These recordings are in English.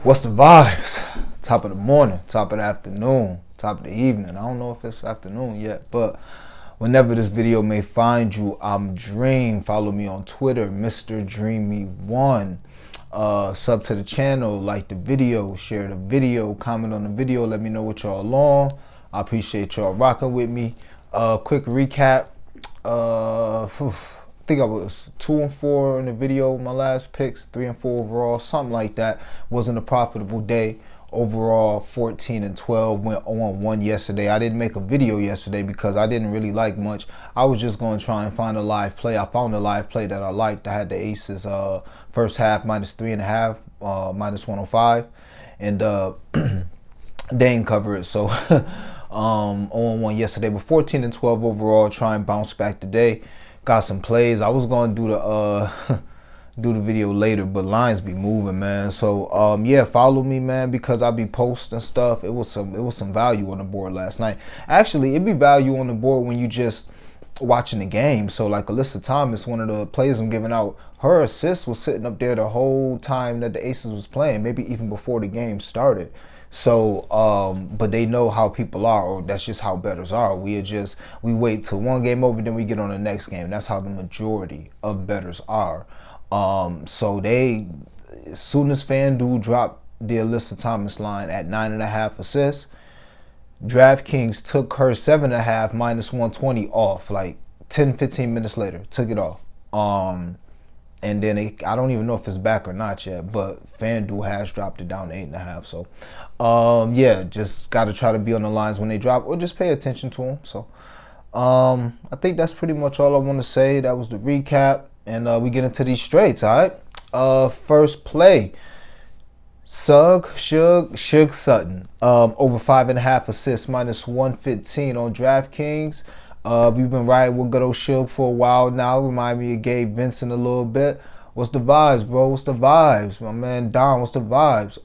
What's the vibes? Top of the morning, top of the afternoon, top of the evening. I don't know if it's afternoon yet, but whenever this video may find you, I'm Dream. Follow me on Twitter, Mr. Dreamy1. Sub to the channel, like the video, share the video, comment on the video, let me know what y'all on. I appreciate y'all rocking with me. Quick recap. I think I was 2-4 in the video. My last picks, 3-4 overall, something like that. Wasn't a profitable day. Overall, 14-12. Went 0-1 yesterday. I didn't make a video yesterday because I didn't really like much. I was just going to try and find a live play. I found a live play that I liked. I had the Aces first half -3.5, -105, and they didn't cover it. So 0-1 yesterday, but 14-12 overall. Try and bounce back today. Got some plays. I was gonna do the do the video later, but lines be moving, man. So yeah, follow me, man, because I be posting stuff. It was some value on the board last night. Actually, it be value on the board when you just watching the game. So like Alyssa Thomas, one of the players I'm giving out, her assist was sitting up there the whole time that the Aces was playing, maybe even before the game started. So but they know how people are, or that's just how bettors are. We wait till one game over, then we get on the next game. That's how the majority of bettors are. So they, as soon as FanDuel dropped the Alyssa Thomas line at 9.5 assists, DraftKings took her 7.5 -120 off, like 10-15 minutes later, took it off. And then I don't even know if it's back or not yet, but FanDuel has dropped it down to 8.5. So, yeah, just got to try to be on the lines when they drop, or just pay attention to them. So, I think that's pretty much all I want to say. That was the recap, and we get into these straights, all right? First play, Shug Sutton, over 5.5 assists, -115 on DraftKings. We've been riding with good old Shug for a while now. Remind me of Gabe Vincent a little bit. What's the vibes, bro? What's the vibes? My man Don, what's the vibes?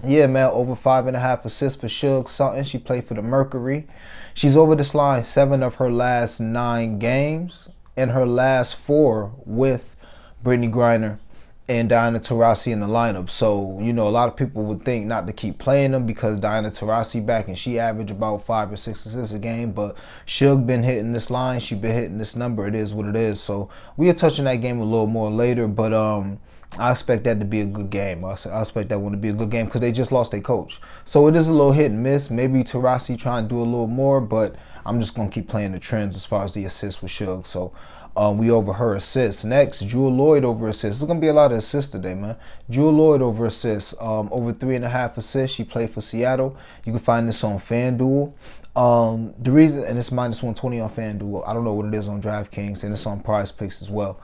Yeah, man, over 5.5 assists for Shug Sutton. She played for the Mercury. She's over this line 7 of her last 9 games, and her last 4 with Brittany Griner and Diana Taurasi in the lineup. So, you know, a lot of people would think not to keep playing them because Diana Taurasi back and she averaged about 5 or 6 assists a game. But Shug been hitting this line. She been hitting this number. It is what it is. So we'll touch on that game a little more later. But I expect that to be a good game. I expect that one to be a good game because they just lost their coach. So it is a little hit and miss. Maybe Taurasi trying to do a little more, but I'm just going to keep playing the trends as far as the assists with Shug. So we over her assists. Next, Jewel Lloyd over assists. There's going to be a lot of assists today, man. Jewel Lloyd over assists. Over 3.5 assists. She played for Seattle. You can find this on FanDuel. The reason, and it's -120 on FanDuel. I don't know what it is on DraftKings, and it's on Prize Picks as well.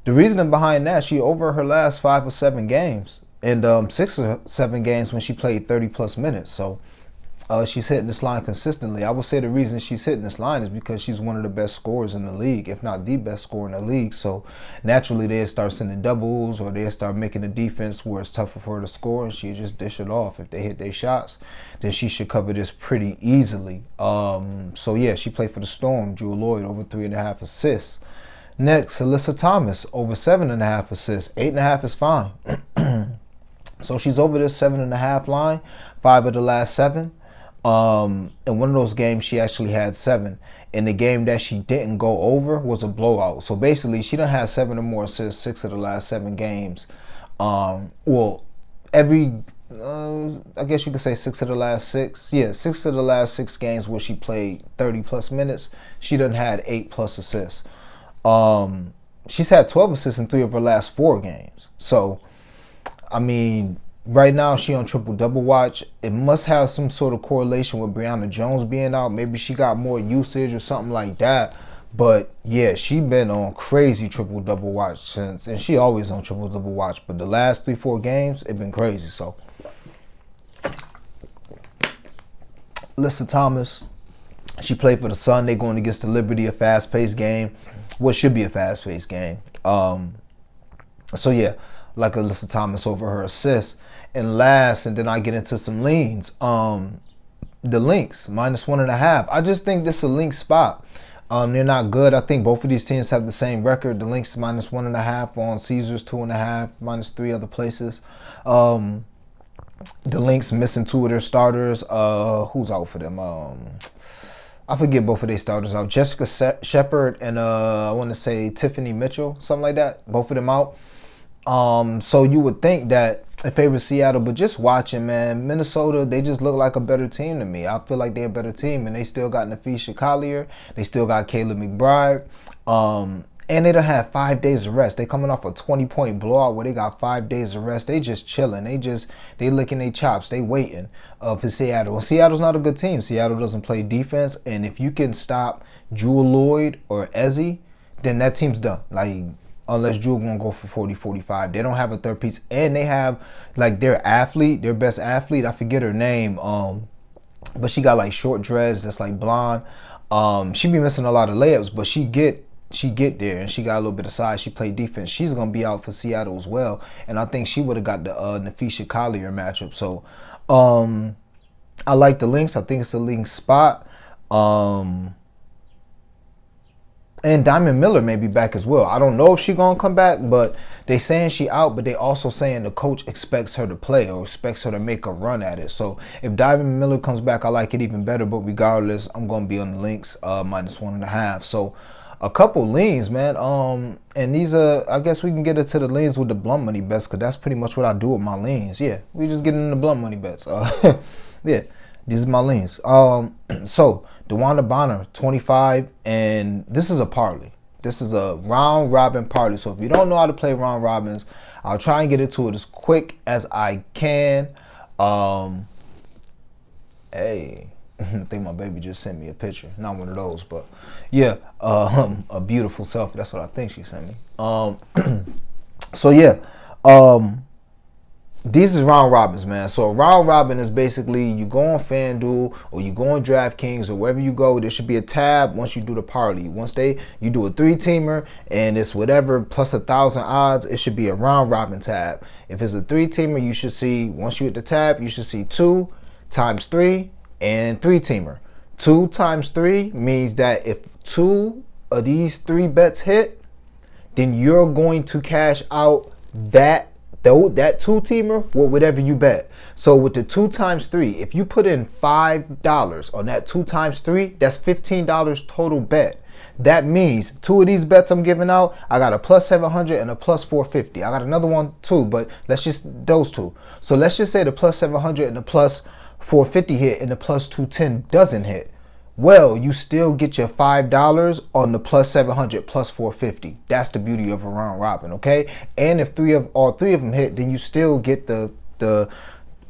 The reasoning behind that, she over her last 5 or 7 games, and 6 or 7 games when she played 30+ minutes. So she's hitting this line consistently. I would say the reason she's hitting this line is because she's one of the best scorers in the league, if not the best scorer in the league. So naturally they'll start sending doubles, or they'll start making a defense where it's tougher for her to score, and she'll just dish it off. If they hit their shots, then she should cover this pretty easily. So yeah, she played for the Storm. Jewel Lloyd over 3.5 assists. Next, Alyssa Thomas over 7.5 assists. 8.5 is fine. So she's over this 7.5 line, 5 of the last 7. In one of those games she actually had 7. In the game that she didn't go over was a blowout. So basically she done had 7 or more assists 6 of the last 7 games. Well, every I guess you could say 6 of the last 6. Yeah, 6 of the last 6 games where she played 30+ minutes, she done had 8+ assists. She's had 12 assists in 3 of her last 4 games. So I mean, right now she on triple-double watch. It must have some sort of correlation with Brianna Jones being out. Maybe she got more usage or something like that. But yeah, she been on crazy triple-double watch since, and she always on triple-double watch. But the last 3-4 games, it been crazy. So Alyssa Thomas, she played for the Sun. They going against the Liberty, a fast-paced game. What should be a fast-paced game. So yeah, like Alyssa Thomas over her assists. And last, and then I get into some leans. The Lynx, -1.5. I just think this is a link spot. They're not good. I think both of these teams have the same record. The Lynx -1.5 on Caesars, 2.5, -3 other places. The Lynx missing 2 of their starters. Who's out for them? I forget both of their starters out. Jessica Shepard and I want to say Tiffany Mitchell, something like that. Both of them out. So you would think that it favors Seattle, but just watching, man, Minnesota, they just look like a better team to me. I feel like they're a better team, and they still got Nafisha Collier. They still got Kayla McBride. And they don't have 5 days of rest. They coming off a 20-point blowout where they got 5 days of rest. They just chilling. They licking their chops. They waiting for Seattle. And Seattle's not a good team. Seattle doesn't play defense. And if you can stop Jewel Lloyd or Ezzy, then that team's done. Like, unless Jewel gonna go for 40, 45. They don't have a third piece. And they have, like, their best athlete. I forget her name. But she got, like, short dreads that's, like, blonde. She be missing a lot of layups, but she get there, and she got a little bit of size. She played defense. She's gonna be out for Seattle as well, and I think she would have got the Nafisha Collier matchup. So I like the Lynx. I think it's the Lynx spot. And Diamond Miller may be back as well. I don't know if she's gonna come back, but they saying she out, but they also saying the coach expects her to play or expects her to make a run at it. So if Diamond Miller comes back, I like it even better. But regardless, I'm gonna be on the Lynx -1.5. So a couple leans, man. And these are, I guess we can get into the leans with the blunt money bets, because that's pretty much what I do with my leans. Yeah, we just get into the blunt money bets. Yeah, these are my leans. So DeWanda Bonner, 25, and this is a parlay. This is a round robin parlay. So if you don't know how to play round robins, I'll try and get into it as quick as I can. Hey. I think my baby just sent me a picture. Not one of those, but yeah, a beautiful selfie. That's what I think she sent me. So yeah, these is round robins, man. So a round robin is basically you go on FanDuel or you go on DraftKings or wherever you go. There should be a tab once you do the parlay. You do a 3-teamer and it's whatever plus 1,000 odds. It should be a round robin tab. If it's a 3-teamer, you should see, once you hit the tab, you should see 2 times 3. And 3-teamer. 2 times 3 means that if 2 of these 3 bets hit, then you're going to cash out that 2-teamer with whatever you bet. So with the 2 times 3, if you put in $5 on that 2 times 3, that's $15 total bet. That means 2 of these bets I'm giving out, I got a +700 and a +450. I got another one too, but let's just those 2. So let's just say the +700 and the +450 hit and the +210 doesn't hit. Well, you still get your $5 on the +700 +450. That's the beauty of a round robin, okay? And if all three of them hit, then you still get the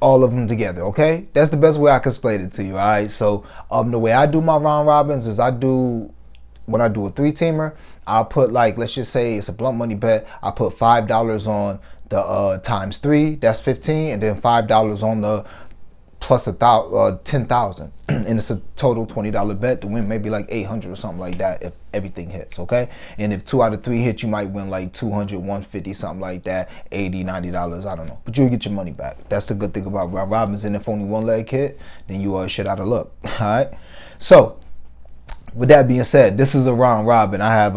all of them together, okay? That's the best way I can explain it to you, all right? So the way I do my round robins is when I do a 3-teamer, I'll put, like, let's just say it's a blunt money bet. I put $5 on the times 3, that's 15, and then $5 on the plus 10,000, and it's a total $20 bet. The win may be like 800 or something like that if everything hits, okay? And if 2 out of 3 hit, you might win like 200, 150, something like that, $80, $90, I don't know, but you'll get your money back. That's the good thing about round robins. And if only one leg hit, then you are shit out of luck. All right, so with that being said, this is a round robin. I have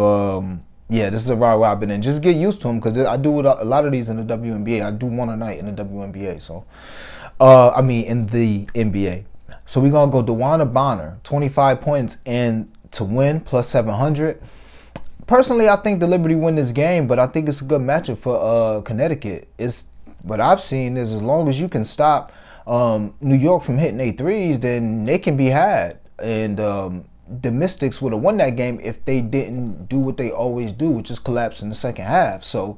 this is a round robin, and just get used to them, because I do a lot of these in the WNBA. I do one a night in the WNBA, so in the NBA. So we're gonna go DeWanda Bonner, 25 points and to win +700. Personally, I think the Liberty win this game, but I think it's a good matchup for Connecticut. It's what I've seen is, as long as you can stop New York from hitting their threes, then they can be had. And the Mystics would have won that game if they didn't do what they always do, which is collapse in the second half. So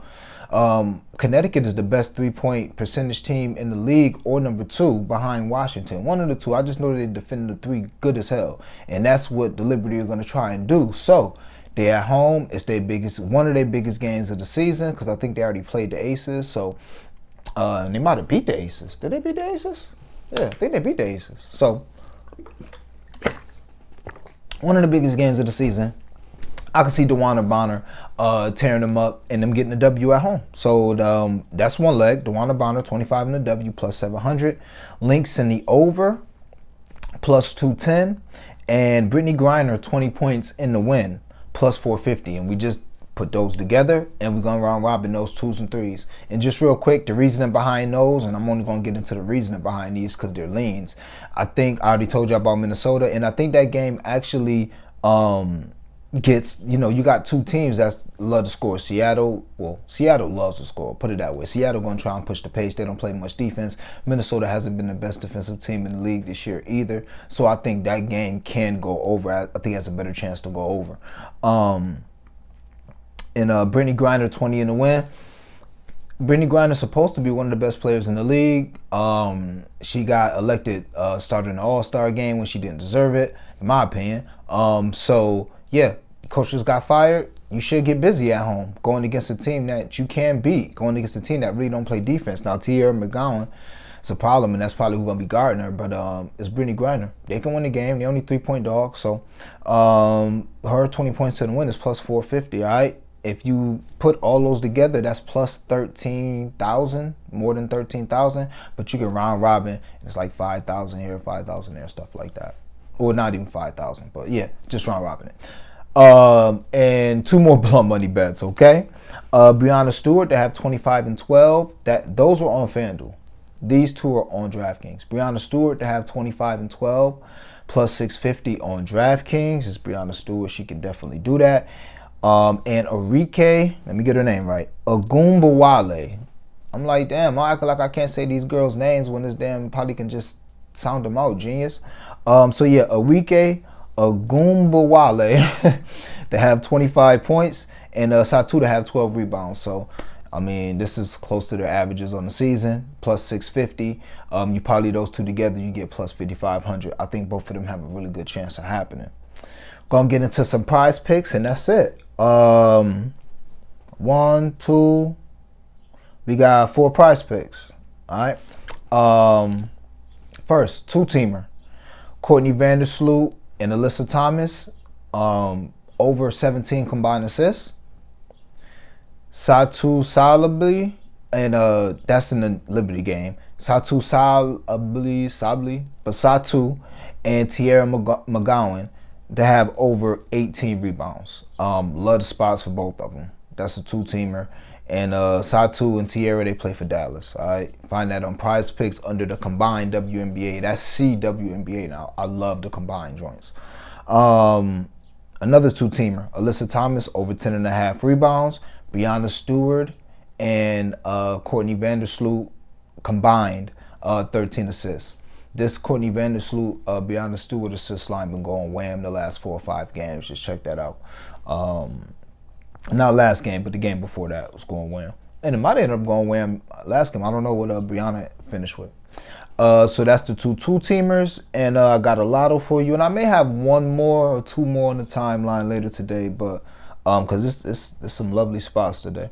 Connecticut is the best 3-point percentage team in the league, or number 2 behind Washington. One of the two. I just know they defended the 3 good as hell, and that's what the Liberty are going to try and do. So they're at home. It's one of their biggest games of the season, because I think they already played the Aces. So they might have beat the Aces. Did they beat the Aces? Yeah, I think they beat the Aces. So one of the biggest games of the season. I can see DeWanda Bonner tearing them up and them getting the W at home. So that's one leg. DeWanda Bonner, 25 in the W +700. Lynx in the over +210. And Brittany Griner, 20 points in the win, plus 450. And we just put those together, and we're going to round robin those 2s and 3s. And just real quick, the reasoning behind those, and I'm only going to get into the reasoning behind these because they're leans. I think I already told you about Minnesota, and I think that game actually gets, you got two teams that love to score. Seattle loves to score, put it that way. Seattle going to try and push the pace. They don't play much defense. Minnesota hasn't been the best defensive team in the league this year either. So I think that game can go over. I think it has a better chance to go over. And Brittany Griner, 20 in the win. Brittany Griner is supposed to be one of the best players in the league. She got elected starting an All-Star game when she didn't deserve it, in my opinion. So yeah, coach just got fired. You should get busy at home, going against a team that you can beat, going against a team that really don't play defense. Now, Tierra McGowan is a problem, and that's probably who's going to be guarding her, but it's Brittany Griner. They can win the game. They're only 3-point dogs, so her 20 points to the win is plus 450, all right? If you put all those together, that's plus 13,000, more than 13,000, but you can round robin. It's like 5,000 here, 5,000 there, stuff like that. Or not even 5,000, but yeah, just round robin it. And two more blunt money bets, okay? Breanna Stewart, they have 25 and 12. Those were on FanDuel. These two are on DraftKings. Breanna Stewart, they have 25 and 12, plus 650 on DraftKings. It's Breanna Stewart. She can definitely do that. And Arike, let me get her name right, Agumbawale. I'm like, damn, I act like I can't say these girls' names when this damn probably can just sound them out, genius. So yeah, Arike Agumbawale, they have 25 points, and Satu to have 12 rebounds. So, I mean, this is close to their averages on the season, plus 650. You probably those two together, you get plus 5,500. I think both of them have a really good chance of happening. Gonna get into some prize picks, and that's it. 1, 2, we got 4 prize picks. All right. First, 2-teamer. Courtney Vandersloot and Alyssa Thomas, over 17 combined assists. Satu Sabli, and that's in the Liberty game. Satu Sabli, but Satu and Tierra McGowan, they have over 18 rebounds. Love the spots for both of them. That's a 2-teamer. And Satu and Tierra, they play for Dallas. All right, find that on Prize Picks under the combined WNBA. That's CWNBA now. I love the combined joints. Another 2-teamer, Alyssa Thomas, over 10.5 rebounds. Breanna Stewart and Courtney Vandersloot combined 13 assists. This Courtney Vandersloot, Breanna Stewart assist line been going wham the last 4 or 5 games. Just check that out. Not last game, but the game before that was going wham. And it might end up going wham last game. I don't know what Breanna finished with. So that's the 2-teamers. And I got a lotto for you. And I may have 1 more or 2 more on the timeline later today. But because it's some lovely spots today.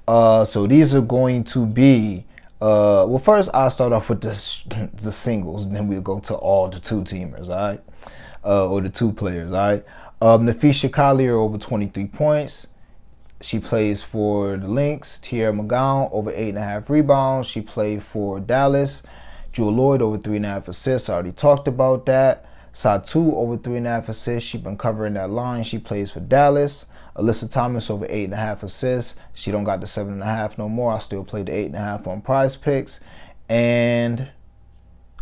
So these are going to be... well, first I'll start off with the singles, and then we'll go to all the 2-teamers, all right? Or the 2 players, all right? Nafisha Collier, over 23 points. She plays for the Lynx. Tierra McGowan, over 8.5 rebounds. She played for Dallas. Jewel Lloyd, over 3.5 assists. I already talked about that. Satu, over 3.5 assists. She's been covering that line. She plays for Dallas. Alyssa Thomas, over 8.5 assists. She don't got the 7.5 no more. I still play the 8.5 on Prize Picks. And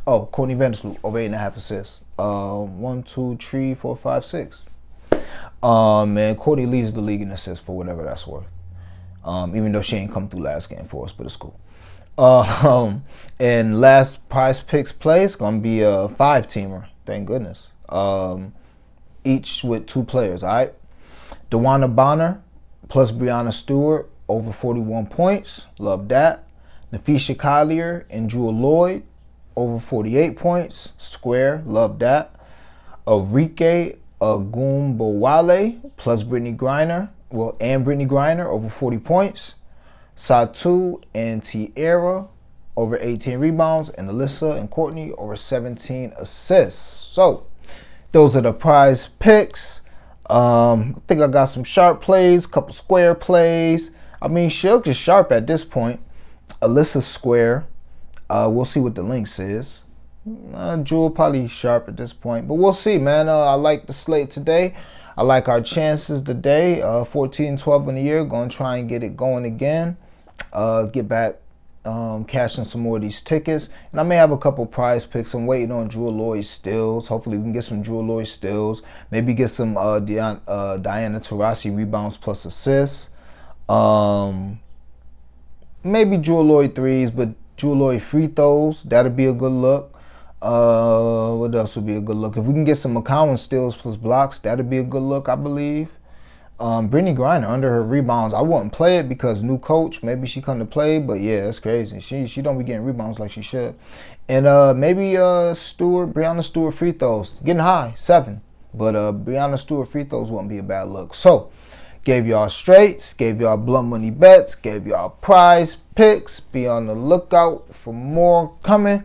Courtney Vandersloot, over 8.5 assists. 1, 2, 3, 4, 5, 6. And Courtney leads the league in assists for whatever that's worth. Even though she ain't come through last game for us, but it's cool. And last Prize Picks play is gonna be a 5-teamer. Thank goodness. Each with 2 players. All right. DeWanna Bonner plus Breanna Stewart, over 41 points. Love that. Nafisha Collier and Jewel Lloyd, over 48 points. Square. Love that. Arike Agumbawale plus Brittany Griner. And Brittany Griner, over 40 points. Satu and Tierra, over 18 rebounds. And Alyssa and Courtney, over 17 assists. So, those are the Prize Picks. I think I got some sharp plays, couple square plays. I mean, Shook is sharp at this point. Alyssa's square. We'll see what the Lynx is. Jewel probably sharp at this point, but we'll see, man. I like the slate today. I like our chances today. 14-12 in the year. Going to try and get it going again. Get back cashing some more of these tickets. And I may have a couple prize picks. I'm waiting on Drew Lloyd stills. Hopefully we can get some Drew Lloyd stills. Maybe get some Diana Taurasi rebounds plus assists. Maybe Drew Lloyd threes, but Drew Lloyd free throws. That'll be a good look. What else would be a good look? If we can get some McCowan steals plus blocks, that'd be a good look, I believe. Brittany Griner under her rebounds. I wouldn't play it because new coach. Maybe she come to play, but yeah, that's crazy. She don't be getting rebounds like she should. And maybe Breanna Stewart free throws. Getting high, 7. But Breanna Stewart free throws wouldn't be a bad look. So, gave y'all straights, gave y'all blunt money bets, gave y'all prize picks. Be on the lookout for more coming.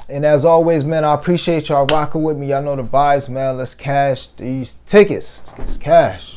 And as always, man, I appreciate y'all rocking with me. Y'all know the vibes, man. Let's cash these tickets. Let's get this cash.